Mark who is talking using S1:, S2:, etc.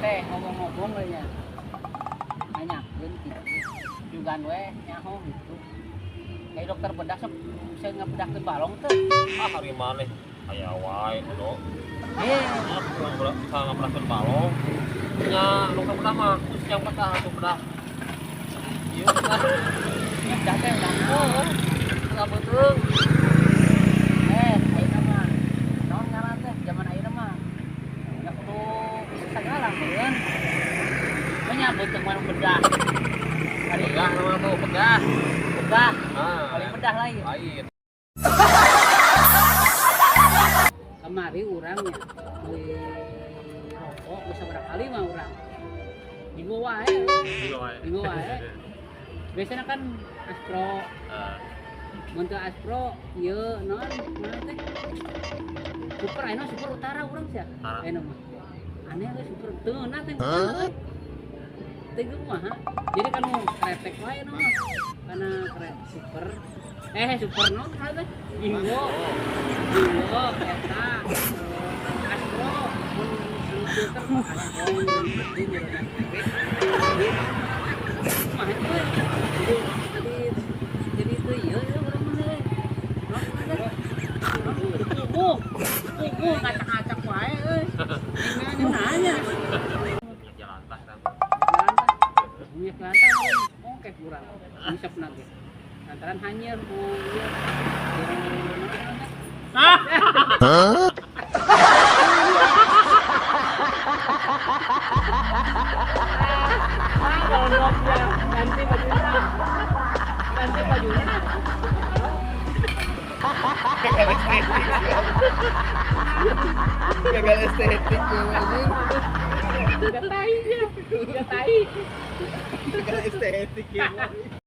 S1: Teh ngomong-ngomong we nya. Nanyakeun kitu. Jugan we nyaho gitu. Kayak dokter bedah sok saya ngabedahkeun balong teh.
S2: Hari maneh aya wae do.
S1: Eh,
S2: Urang bisa ngabedahkeun balong. Nya dokter bedah mah yang betah atuh bedah. Ieu kan
S1: bedah teh udah
S2: sabeuteung.
S1: ayeuna mah naon ngaran teh zaman ayeuna mah. Ya kudu segala meureun. Nya beuteung mah bedah. Hari
S2: Bedah nama tuh bedah.
S1: bedah.
S2: Ah,
S1: Paling bedah lain.
S2: lain.
S1: Kemari urangnya beli rokok bisa berapa kali mah urang minggu wae minggu wae biasanya kan aspro muntah aspro ieu naon teh super ayeuna super utara urang sia ayeuna mah aneh we super teu na teh teh kumaha jadi kan kretek wae nu mah kana super super naon teh Bingo eta Astro mun filter jadi itu ieu urang mah kubu ngacak-ngacak wae euy nanya
S2: Jalan tah kan.
S1: minyak lantai oke kurang ngisep nanti lantaran hanyir ku ieu ganti bajunya
S3: gagal estetik ya anjing.
S1: gatai dia gatai
S3: Gagal estetik ya